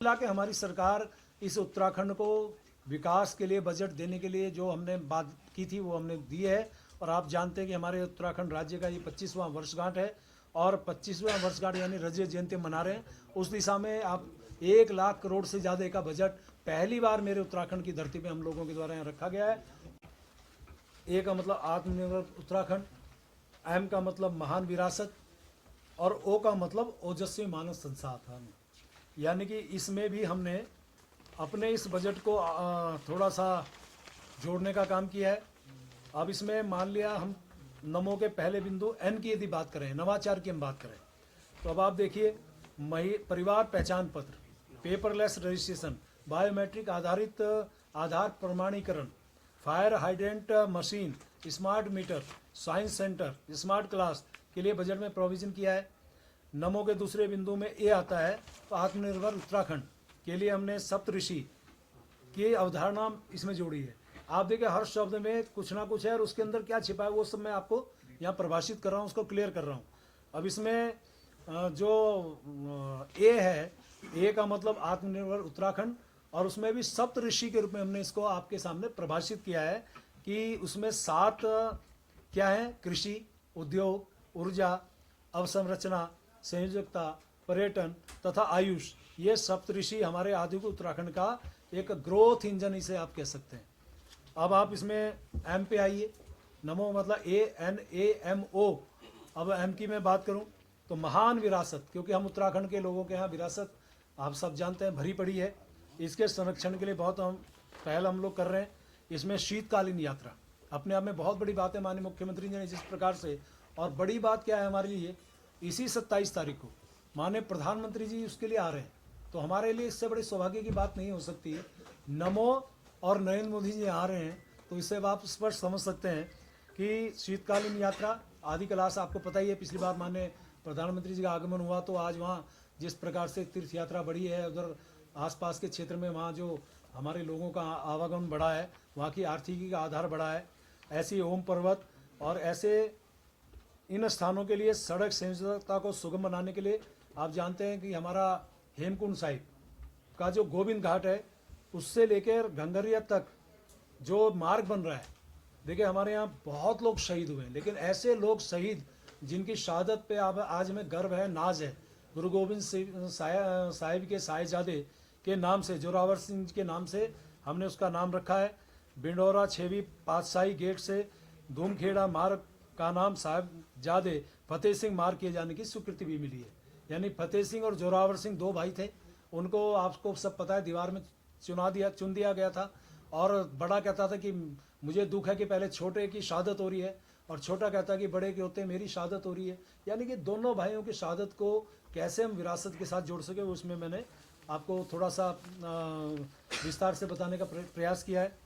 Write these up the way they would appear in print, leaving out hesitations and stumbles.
मिला के हमारी सरकार इस उत्तराखंड को विकास के लिए बजट देने के लिए जो हमने बात की थी वो हमने दी है। और आप जानते हैं कि हमारे उत्तराखंड राज्य का ये 25वां वर्षगांठ है और 25वां वर्षगांठ यानी रजत जयंती मना रहे हैं। उस दिशा में आप 1 लाख करोड़ से ज़्यादा का बजट पहली बार मेरे उत्तराखंड की धरती पे हम लोगों के द्वारा यहाँ रखा गया है। ए का मतलब आत्मनिर्भर उत्तराखंड, एम का मतलब महान विरासत और ओ का मतलब ओजस्वी मानव संसाधन। यानी कि इसमें भी हमने अपने इस बजट को थोड़ा सा जोड़ने का काम किया है। अब इसमें मान लिया हम नमो के पहले बिंदु एन की यदि बात करें, नवाचार की हम बात करें, तो अब आप देखिए परिवार पहचान पत्र, पेपरलेस रजिस्ट्रेशन, बायोमेट्रिक आधारित आधार प्रमाणीकरण, fire hydrant machine, smart meter, science centre, smart class के लिए बजट में प्रोविजन किया है। नमो के दूसरे बिंदु में ए आता है तो आत्मनिर्भर उत्तराखंड के लिए हमने सप्तऋषि की अवधारणा इसमें जोड़ी है। आप देखिए हर शब्द में कुछ ना कुछ है और उसके अंदर क्या छिपा है वो सब मैं आपको यहाँ परिभाषित कर रहा हूँ, उसको क्लियर कर रहा हूँ। अब इसमें जो ए है, ए का मतलब आत्मनिर्भर उत्तराखंड, और उसमें भी सप्तऋषि के रूप में हमने इसको आपके सामने परिभाषित किया है कि उसमें 7 क्या है, कृषि, उद्योग, ऊर्जा, अवसंरचना, संयोजकता, पर्यटन तथा आयुष। ये सप्तऋषि हमारे आधुनिक उत्तराखंड का एक ग्रोथ इंजन इसे आप कह सकते हैं। अब आप इसमें एम पे आइए। नमो मतलब ANAMO। अब एम की मैं बात करूं तो महान विरासत, क्योंकि हम उत्तराखंड के लोगों के यहाँ विरासत आप सब जानते हैं भरी पड़ी है। इसके संरक्षण के लिए बहुत हम पहल हम लोग कर रहे हैं। इसमें शीतकालीन यात्रा अपने आप में बहुत बड़ी बात है। माननीय मुख्यमंत्री जी ने जिस प्रकार से, और बड़ी बात क्या है हमारे लिए, इसी 27 तारीख को माननीय प्रधानमंत्री जी उसके लिए आ रहे हैं, तो हमारे लिए इससे बड़ी सौभाग्य की बात नहीं हो सकती। नमो और नरेंद्र मोदी जी आ रहे हैं, तो इससे आप स्पष्ट समझ सकते हैं कि शीतकालीन यात्रा आदि क्लास आपको पता ही है। पिछली बार माननीय प्रधानमंत्री जी का आगमन हुआ तो आज वहाँ जिस प्रकार से तीर्थ यात्रा बढ़ी है, उधर आसपास के क्षेत्र में वहाँ जो हमारे लोगों का आवागमन बढ़ा है, वहाँ की आर्थिकी का आधार बढ़ा है। ऐसी ओम पर्वत और ऐसे इन स्थानों के लिए सड़क संयोजकता को सुगम बनाने के लिए आप जानते हैं कि हमारा हेमकुंड साहिब का जो गोविंद घाट है उससे लेकर घंगरिया तक जो मार्ग बन रहा है, देखिए हमारे यहाँ बहुत लोग शहीद हुए हैं, लेकिन ऐसे लोग शहीद जिनकी शहादत पे आज हमें गर्व है, नाज है। गुरु गोविंद साहिब के साहिबजादे के नाम से, जोरावर सिंह के नाम से हमने उसका नाम रखा है। बिंडोरा छेवी पातशाही गेट से धूमखेड़ा मार्ग का नाम साहिबजादे फतेह सिंह मार्ग किए जाने की स्वीकृति भी मिली है। यानी फतेह सिंह और जोरावर सिंह 2 भाई थे, उनको आपको सब पता है दीवार में चुन दिया गया था। और बड़ा कहता था कि मुझे दुख है कि पहले छोटे की शहादत हो रही है, और छोटा कहता है कि बड़े के होते मेरी शहादत हो रही है। यानी कि दोनों भाइयों की शहादत को कैसे हम विरासत के साथ जोड़ सके, उसमें मैंने आपको थोड़ा सा विस्तार से बताने का प्रयास किया है।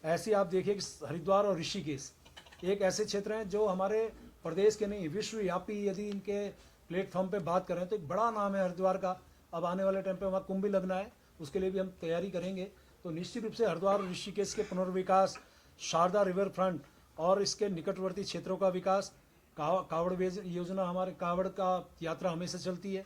ऐसे आप देखिए कि हरिद्वार और ऋषिकेश एक ऐसे क्षेत्र हैं जो हमारे प्रदेश के नहीं, विश्वव्यापी यदि इनके प्लेटफॉर्म पे बात करें तो एक बड़ा नाम है हरिद्वार का। अब आने वाले टाइम पे वहाँ कुंभ भी लगना है, उसके लिए भी हम तैयारी करेंगे। तो निश्चित रूप से हरिद्वार और ऋषिकेश के पुनर्विकास, शारदा रिवर फ्रंट और इसके निकटवर्ती क्षेत्रों का विकास, कावड़ योजना, हमारे कावड़ का यात्रा हमेशा चलती है,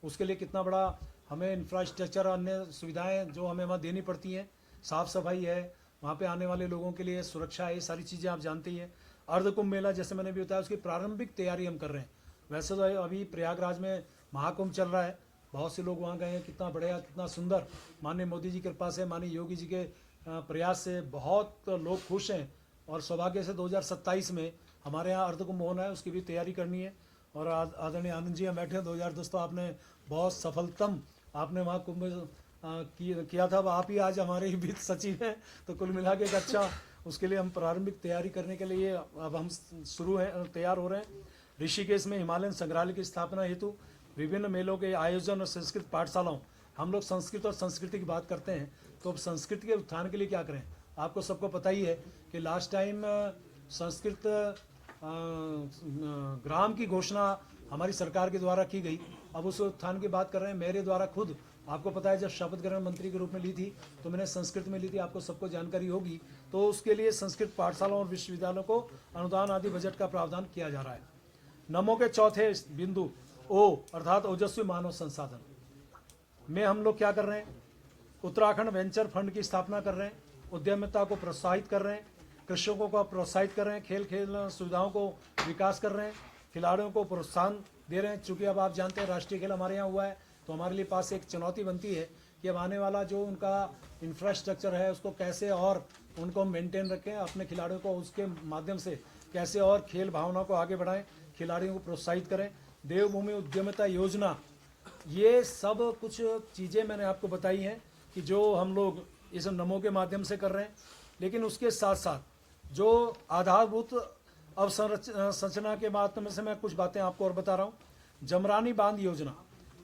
उसके लिए कितना बड़ा हमें इंफ्रास्ट्रक्चर और अन्य सुविधाएँ जो हमें वहाँ देनी पड़ती हैं, साफ़ सफाई है, वहाँ पे आने वाले लोगों के लिए सुरक्षा है, ये सारी चीज़ें आप जानते ही हैं। अर्ध कुंभ मेला जैसे मैंने भी बताया, उसकी प्रारंभिक तैयारी हम कर रहे हैं। वैसे तो अभी प्रयागराज में महाकुंभ चल रहा है, बहुत से लोग वहाँ गए हैं, कितना बढ़िया, कितना सुंदर। माननीय मोदी जी की कृपा से, माननीय योगी जी के प्रयास से बहुत लोग खुश हैं। और सौभाग्य से 2027 में हमारे यहाँ अर्ध कुंभ होना है, उसकी भी तैयारी करनी है। और आदरणीय आनंद जी यहाँ बैठे हैं, 2010 तो आपने बहुत सफलतम आपने वहाँ कुंभ किया था, आप ही आज हमारे ही बीच सचिव हैं। तो कुल मिला के एक अच्छा, उसके लिए हम प्रारंभिक तैयारी करने के लिए अब हम तैयार हो रहे हैं। ऋषिकेश में हिमालयन संग्रहालय की स्थापना हेतु विभिन्न मेलों के आयोजन और संस्कृत पाठशालाओं, हम लोग संस्कृत और संस्कृति की बात करते हैं, तो अब संस्कृति के उत्थान के लिए क्या करें। आपको सबको पता ही है कि लास्ट टाइम संस्कृत ग्राम की घोषणा हमारी सरकार के द्वारा की गई। अब उस उत्थान की बात कर रहे हैं। मेरे द्वारा खुद आपको पता है जब शपथ ग्रहण मंत्री के रूप में ली थी तो मैंने संस्कृत में ली थी, आपको सबको जानकारी होगी। तो उसके लिए संस्कृत पाठशालाओं और विश्वविद्यालयों को अनुदान आदि बजट का प्रावधान किया जा रहा है। नमो के चौथे बिंदु ओ अर्थात ओजस्वी मानव संसाधन। में हम लोग क्या कर रहे हैं, उत्तराखंड वेंचर फंड की स्थापना कर रहे हैं, उद्यमिता को प्रोत्साहित कर रहे हैं, कृषकों को प्रोत्साहित कर रहे हैं, खेल सुविधाओं को विकास कर रहे हैं, खिलाड़ियों को प्रोत्साहन दे रहे हैं। चूँकि अब आप जानते हैं राष्ट्रीय खेल हमारे यहाँ हुआ है, तो हमारे लिए पास एक चुनौती बनती है कि अब आने वाला जो उनका इंफ्रास्ट्रक्चर है उसको कैसे और उनको मेंटेन रखें, अपने खिलाड़ियों को उसके माध्यम से कैसे और खेल भावना को आगे बढ़ाएं, खिलाड़ियों को प्रोत्साहित करें। देवभूमि उद्यमिता योजना, ये सब कुछ चीज़ें मैंने आपको बताई हैं कि जो हम लोग इस नमो के माध्यम से कर रहे हैं। लेकिन उसके साथ साथ जो आधारभूत अवसंरचना के माध्यम से मैं कुछ बातें आपको और बता रहा हूँ। जमरानी बांध योजना,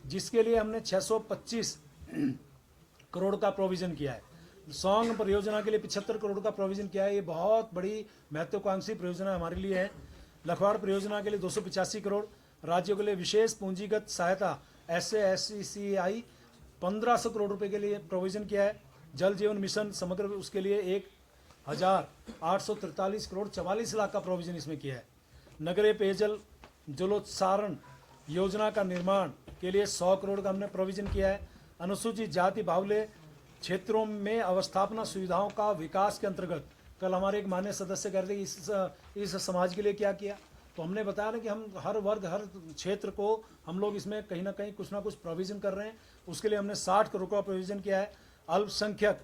जिसके लिए हमने 625 करोड़ का प्रोविज़न किया है। सौंग परियोजना के लिए 75 करोड़ का प्रोविज़न किया है। ये बहुत बड़ी महत्वाकांक्षी परियोजना हमारे लिए है। लखवाड़ परियोजना के लिए 285 करोड़, राज्यों के लिए विशेष पूंजीगत सहायता SACCI 1500 करोड़ रुपए के लिए प्रोविज़न किया है। जल जीवन मिशन समग्र, उसके लिए 1843 करोड़ 44 लाख का प्रोविज़न इसमें किया है। नगरीय पेयजल जलोत्सारण योजना का निर्माण के लिए 100 करोड़ का हमने प्रोविज़न किया है। अनुसूचित जाति बाहुल्य क्षेत्रों में अवस्थापना सुविधाओं का विकास के अंतर्गत, कल हमारे एक माननीय सदस्य कह रहे थे इस समाज के लिए क्या किया, तो हमने बताया ना कि हम हर वर्ग हर क्षेत्र को हम लोग इसमें कहीं ना कहीं कुछ ना कुछ प्रोविज़न कर रहे हैं। उसके लिए हमने 60 करोड़ का प्रोविज़न किया है। अल्पसंख्यक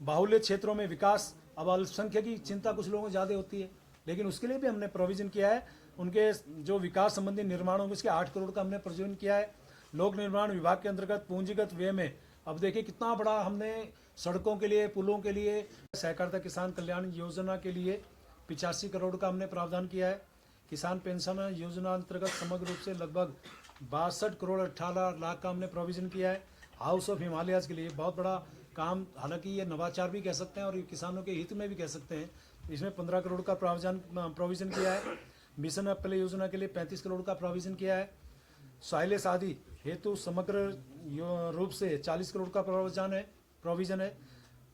बाहुल्य क्षेत्रों में विकास, अब अल्पसंख्यक की चिंता कुछ लोगों को ज़्यादा होती है, लेकिन उसके लिए भी हमने प्रोविज़न किया है। उनके जो विकास संबंधी निर्माण होंगे उसके 8 करोड़ का हमने प्रोविज़न किया है। लोक निर्माण विभाग के अंतर्गत पूंजीगत व्यय में अब देखिए कितना बड़ा हमने सड़कों के लिए, पुलों के लिए, सहकारिता किसान कल्याण योजना के लिए 85 करोड़ का हमने प्रावधान किया है। किसान पेंशन योजना अंतर्गत समग्र रूप से लगभग 62 करोड़ 18 लाख का हमने प्रोविज़न किया है। हाउस ऑफ हिमालयाज़ के लिए बहुत बड़ा काम, हालांकि ये नवाचार भी कह सकते हैं और ये किसानों के हित में भी कह सकते हैं, इसमें 15 करोड़ का प्रोविज़न किया है। मिशन अप्पले योजना के लिए 35 करोड़ का प्रोविज़न किया है। साइलेज आदि हेतु समग्र रूप से 40 करोड़ का प्रोविज़न है।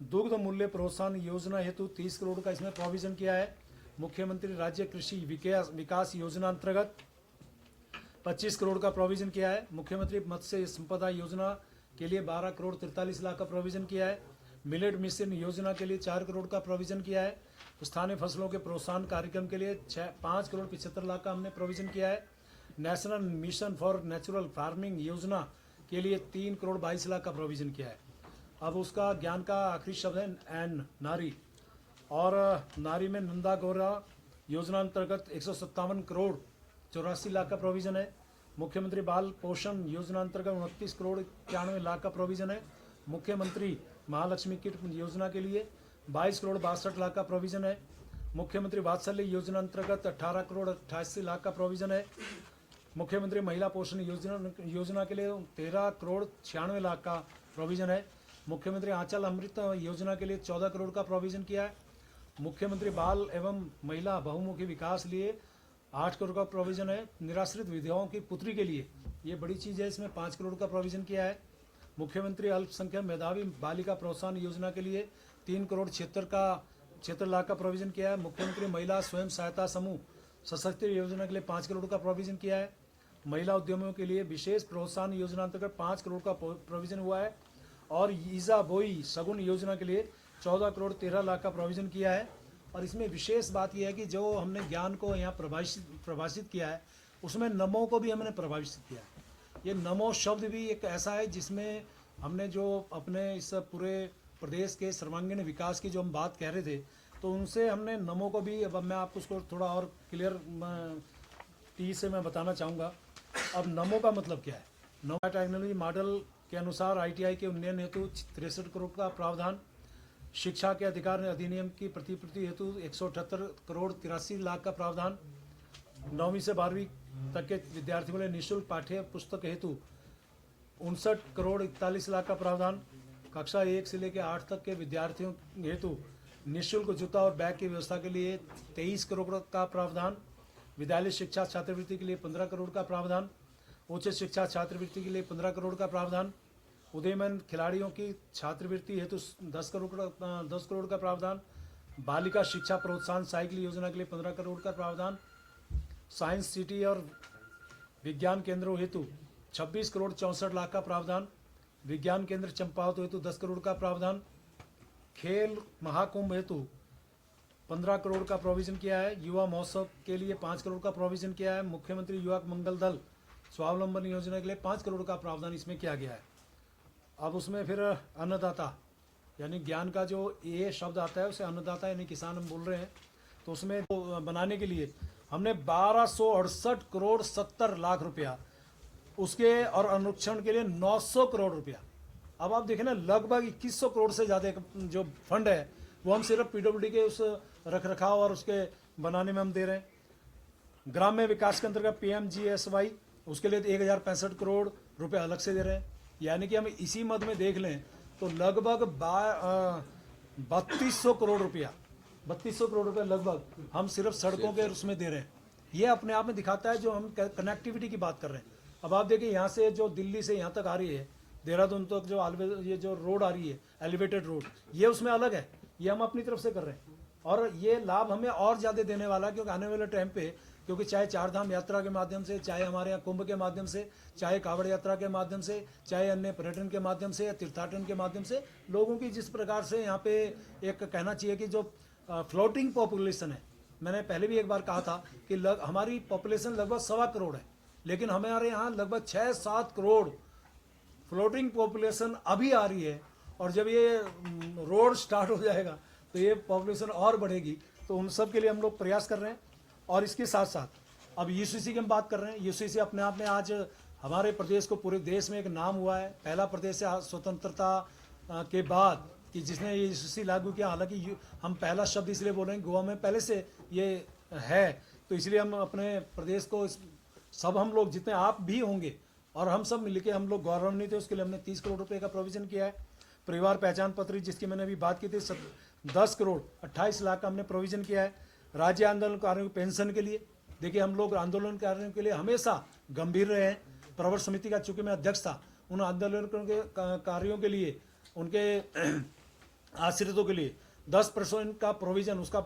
दुग्ध मूल्य प्रोत्साहन योजना हेतु 30 करोड़ का इसमें प्रोविज़न किया है। मुख्यमंत्री राज्य कृषि विकास योजना अंतर्गत 25 करोड़ का प्रोविज़न किया है। मुख्यमंत्री मत्स्य संपदा योजना के लिए 12 करोड़ 43 लाख का प्रोविज़न किया है। मिलेट मिशन योजना के लिए 4 करोड़ का प्रोविज़न किया है। स्थानीय फसलों के प्रोत्साहन कार्यक्रम के लिए 5 करोड़ 75 लाख का हमने प्रोविज़न किया है। National mission for natural farming योजना के लिए 3 करोड़ 22 लाख का प्रोविज़न किया है। अब उसका ज्ञान का आखिरी शब्द है एन, नारी, और नारी में नंदा गौरा योजना अंतर्गत 157 करोड़ 84 लाख का प्रोविज़न है। मुख्यमंत्री बाल पोषण योजना अंतर्गत 29 करोड़ 91 लाख का प्रोविज़न है। मुख्यमंत्री महालक्ष्मी किट योजना के लिए 22 करोड़ 62 लाख का प्रोविज़न है। मुख्यमंत्री वात्सल्य योजना अंतर्गत 18 करोड़ 88 लाख का प्रोविज़न है। मुख्यमंत्री महिला पोषण योजना के लिए 13 करोड़ 96 लाख का प्रोविज़न है। मुख्यमंत्री आंचल अमृत योजना के लिए 14 करोड़ का प्रोविज़न किया है। मुख्यमंत्री बाल एवं महिला बहुमुखी विकास लिए 8 करोड़ का प्रोविज़न है। निराश्रित विधवाओं की पुत्री के लिए, ये बड़ी चीज़ है, इसमें 5 करोड़ का प्रोविज़न किया है। मुख्यमंत्री अल्पसंख्यक मेधावी बालिका प्रोत्साहन योजना के लिए 3 करोड़ 76 लाख का प्रोविज़न किया है। मुख्यमंत्री महिला स्वयं सहायता समूह सशक्ति योजना के लिए 5 करोड़ का प्रोविज़न किया है। महिला उद्यमियों के लिए विशेष प्रोत्साहन योजना अंतर्गत 5 करोड़ का प्रोविज़न हुआ है। और ईजा बोई सगुन योजना के लिए 14 करोड़ 13 लाख का प्रोविज़न किया है। और इसमें विशेष बात यह है कि जो हमने ज्ञान को यहाँ प्रभाषित किया है, उसमें नमो को भी हमने प्रभाषित किया है। ये नमो शब्द भी एक ऐसा है जिसमें हमने जो अपने इस पूरे प्रदेश के सर्वांगीण विकास की जो हम बात कह रहे थे, तो उनसे हमने नमो को भी, अब मैं आपको उसको थोड़ा और क्लियर से मैं बताना चाहूँगा। अब नमो का मतलब क्या है? नमो टेक्नोलॉजी मॉडल के अनुसार ITI के उन्नयन हेतु 63 करोड़ का प्रावधान, शिक्षा के अधिकार अधिनियम की प्रतिपूर्ति हेतु 178 करोड़ 83 लाख का प्रावधान, 9वीं से 12वीं तक के विद्यार्थियों के लिए निःशुल्क पाठ्य पुस्तक हेतु 59 करोड़ 41 लाख का प्रावधान, कक्षा 1 से लेकर 8 तक के विद्यार्थियों हेतु निःशुल्क जूता और बैग की व्यवस्था के लिए 23 करोड़ का प्रावधान, विद्यालय शिक्षा छात्रवृत्ति के लिए 15 करोड़ का प्रावधान, उच्च शिक्षा छात्रवृत्ति के लिए 15 करोड़ का प्रावधान, उदयमान खिलाड़ियों की छात्रवृत्ति हेतु 10 करोड़ का प्रावधान, बालिका शिक्षा प्रोत्साहन साइकिल योजना के लिए 15 करोड़ का प्रावधान, साइंस सिटी और विज्ञान केंद्रों हेतु 26 करोड़ 64 लाख का प्रावधान, विज्ञान केंद्र चंपावत हेतु 10 करोड़ का प्रावधान, खेल महाकुंभ हेतु 15 करोड़ का प्रोविजन किया है, युवा महोत्सव के लिए 5 करोड़ का प्रोविजन किया है, मुख्यमंत्री युवा मंगल दल स्वावलंबन योजना के लिए 5 करोड़ का प्रावधान इसमें किया गया है। अब उसमें फिर अन्नदाता यानी ज्ञान का जो ए शब्द आता है उसे अन्नदाता यानी किसान हम बोल रहे हैं, तो उसमें बनाने के लिए हमने 1268 करोड़ 70 लाख रुपया उसके और अनुरक्षण के लिए 900 करोड़ रुपया। अब आप देखें ना, लगभग 2100 करोड़ से ज़्यादा जो फंड है वो हम सिर्फ पीडब्ल्यूडी के उस रख रखाव और उसके बनाने में हम दे रहे हैं। ग्राम्य विकास के अंतर्गत PMGSY उसके लिए 1065 करोड़ रुपए अलग से दे रहे हैं। यानी कि हम इसी मद में देख लें तो लगभग 3200 करोड़ रुपया 3200 करोड़ रुपए लगभग हम सिर्फ सड़कों के उसमें दे रहे हैं। ये अपने आप में दिखाता है जो हम कनेक्टिविटी की बात कर रहे हैं। अब आप देखिए यहाँ से जो दिल्ली से यहाँ तक आ रही है, देहरादून तक जो ये जो रोड आ रही है एलिवेटेड रोड, ये उसमें अलग है, ये हम अपनी तरफ से कर रहे हैं और ये लाभ हमें और ज़्यादा देने वाला है, क्योंकि आने वाले टाइम पे, क्योंकि चाहे चारधाम यात्रा के माध्यम से, चाहे हमारे यहाँ कुंभ के माध्यम से, चाहे कावड़ यात्रा के माध्यम से, चाहे अन्य पर्यटन के माध्यम से या तीर्थाटन के माध्यम से, लोगों की जिस प्रकार से यहाँ पे एक कहना चाहिए कि जो फ्लोटिंग पॉपुलेशन है, मैंने पहले भी एक बार कहा था कि हमारी पॉपुलेशन लगभग 1.25 करोड़ है, लेकिन हमारे यहाँ लगभग 6-7 करोड़ फ्लोटिंग पॉपुलेशन अभी आ रही है, और जब ये रोड स्टार्ट हो जाएगा तो ये पॉपुलेशन और बढ़ेगी। तो उन सब के लिए हम लोग प्रयास कर रहे हैं। और इसके साथ साथ अब UCC की हम बात कर रहे हैं। UCC अपने आप में आज हमारे प्रदेश को पूरे देश में एक नाम हुआ है, पहला प्रदेश है स्वतंत्रता के बाद कि जिसने ये UCC लागू किया। हालांकि हम पहला शब्द इसलिए बोल रहे हैं, गोवा में पहले से ये है, तो इसलिए हम अपने प्रदेश को सब हम लोग जितने आप भी होंगे और हम सब मिलकर हम लोग गौरवान्वित थे, उसके लिए हमने 30 करोड़ रुपए का प्रोविजन किया है। परिवार पहचान पत्र जिसकी मैंने अभी बात की थी 10 करोड़ 28 लाख का हमने प्रोविजन किया है। राज्य आंदोलनकारियों की पेंशन के लिए देखिए, हम लोग आंदोलनकारियों के लिए हमेशा गंभीर रहे हैं। प्रवर समिति का चूंकि मैं अध्यक्ष था, उन आंदोलनकारियों के कार्यों के लिए, उनके आश्रितों के लिए 10% का प्रोविजन, उसका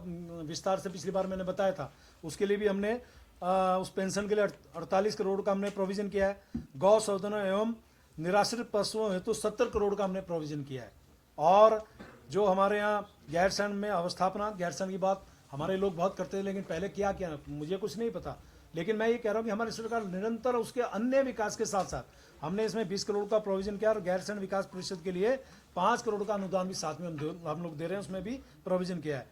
विस्तार से पिछली बार मैंने बताया था, उसके लिए भी हमने उस पेंशन के लिए 48 करोड़ का हमने प्रोविजन किया है। गौ संवर्धन एवं निराश्रित पशुओं हेतु 70 करोड़ का हमने प्रोविजन किया है। और जो हमारे यहाँ गैरसैंण में अवस्थापना, गैरसैंण की बात हमारे लोग बहुत करते हैं, लेकिन पहले क्या किया मुझे कुछ नहीं पता, लेकिन मैं ये कह रहा हूँ कि हमारी सरकार निरंतर उसके अन्य विकास के साथ साथ हमने इसमें 20 करोड़ का प्रोविजन किया, और गैरसैंण विकास परिषद के लिए 5 करोड़ का अनुदान भी साथ में हम लोग दे रहे हैं, उसमें भी प्रोविजन किया है।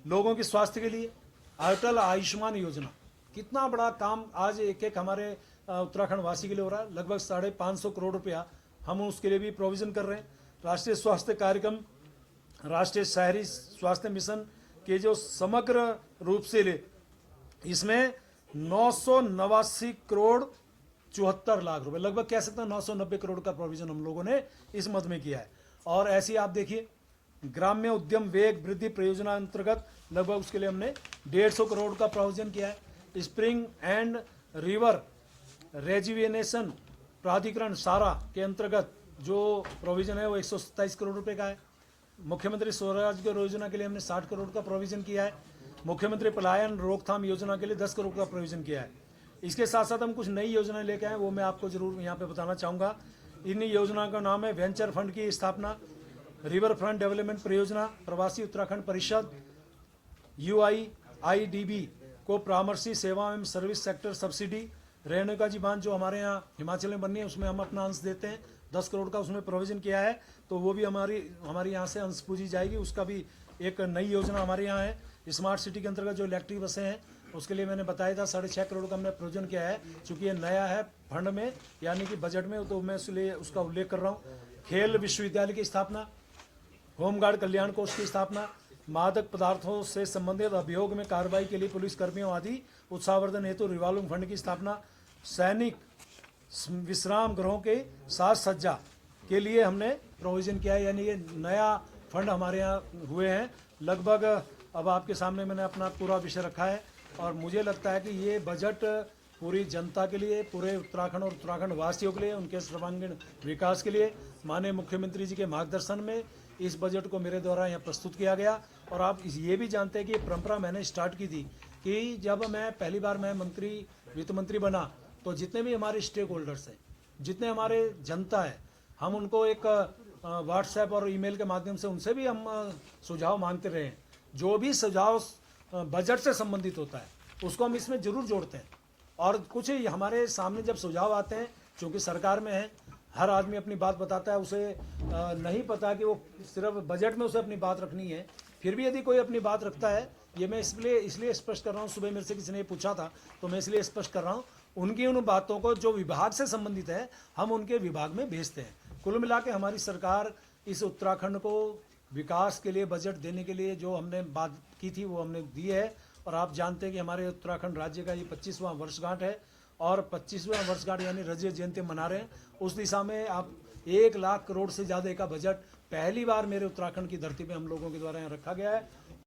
लोगों के स्वास्थ्य के लिए अटल आयुष्मान योजना, कितना बड़ा काम आज एक एक हमारे उत्तराखंड वासी के लिए हो रहा है। लगभग 550 करोड़ रुपया हम उसके लिए भी प्रोविजन कर रहे हैं। राष्ट्रीय स्वास्थ्य कार्यक्रम, राष्ट्रीय शहरी स्वास्थ्य मिशन के जो समग्र रूप से ले, इसमें 989 करोड़ 74 लाख रुपए, लगभग कह सकते हैं 990 करोड़ का प्रोविजन हम लोगों ने इस मद में किया है। और ऐसे ही आप देखिए, ग्राम्य उद्यम वेग वृद्धि परियोजना अंतर्गत लगभग उसके लिए हमने 150 करोड़ का प्रोविजन किया है। स्प्रिंग एंड रिवर रेजिवेनेशन प्राधिकरण सारा के अंतर्गत जो प्रोविजन है वो 127 करोड़ रुपए का है। मुख्यमंत्री स्वरोजगार योजना के लिए हमने 60 करोड़ का प्रोविजन किया है। मुख्यमंत्री पलायन रोकथाम योजना के लिए 10 करोड़ का प्रोविजन किया है। इसके साथ साथ हम कुछ नई योजनाएं लेके आए, वो मैं आपको जरूर यहाँ पे बताना चाहूँगा। इन योजनाओं का नाम है वेंचर फंड की स्थापना, रिवर फ्रंट डेवलपमेंट परियोजना, प्रवासी उत्तराखंड परिषद, UIIDB को परामर्शी सेवा एवं service sector subsidy, Renuka ji बांध जो हमारे यहाँ हिमाचल में बननी है उसमें हम अपना अंश देते हैं, 10 करोड़ का उसमें प्रोविजन किया है, तो वो भी हमारी यहाँ से अंश पूंजी जाएगी। उसका भी एक नई योजना हमारे यहाँ है। स्मार्ट सिटी के अंतर्गत जो इलेक्ट्रिक बसें हैं उसके लिए मैंने बताया था 6.5 करोड़ का हमने प्रोविजन किया है। चूँकि ये नया है फंड में यानी कि बजट में, तो मैं इसलिए उसका उल्लेख कर रहा हूँ। खेल विश्वविद्यालय की स्थापना, होमगार्ड कल्याण कोष की स्थापना, मादक पदार्थों से संबंधित अभियोग में कार्रवाई के लिए पुलिस कर्मियों आदि उत्साहवर्धन हेतु रिवॉल्विंग फंड की स्थापना, सैनिक विश्राम गृहों के साज सज्जा के लिए हमने प्रोविजन किया है। यानी ये नया फंड हमारे यहाँ हुए हैं लगभग। अब आपके सामने मैंने अपना पूरा विषय रखा है, और मुझे लगता है कि ये बजट पूरी जनता के लिए, पूरे उत्तराखंड और उत्तराखंड वासियों के लिए, उनके सर्वांगीण विकास के लिए माननीय मुख्यमंत्री जी के मार्गदर्शन में इस बजट को मेरे द्वारा यहाँ प्रस्तुत किया गया। और आप ये भी जानते हैं कि ये परंपरा मैंने स्टार्ट की थी कि जब मैं पहली बार वित्त मंत्री बना, तो जितने भी हमारे स्टेक होल्डर्स हैं, जितने हमारे जनता है, हम उनको एक व्हाट्सएप और ईमेल के माध्यम से उनसे भी हम सुझाव मांगते रहे हैं। जो भी सुझाव बजट से संबंधित होता है उसको हम इसमें जरूर जोड़ते हैं। और कुछ हमारे सामने जब सुझाव आते हैं, क्योंकि सरकार में है, हर आदमी अपनी बात बताता है, उसे नहीं पता कि वो सिर्फ बजट में उसे अपनी बात रखनी है। फिर भी यदि कोई अपनी बात रखता है, ये मैं इसलिए स्पष्ट कर रहा हूँ, सुबह मेरे से किसी ने पूछा था तो मैं इसलिए स्पष्ट कर रहा हूँ, उनकी उन बातों को जो विभाग से संबंधित है हम उनके विभाग में भेजते हैं। कुल मिला के हमारी सरकार इस उत्तराखंड को विकास के लिए बजट देने के लिए जो हमने बात की थी वो हमने दी है। और आप जानते हैं कि हमारे उत्तराखंड राज्य का ये 25वां वर्षगांठ है और 25वां वर्षगांठ यानी रजत जयंती मना रहे हैं। उस दिशा में आप 1 लाख करोड़ से ज़्यादा का बजट पहली बार मेरे उत्तराखंड की धरती पे हम लोगों के द्वारा यहाँ रखा गया है।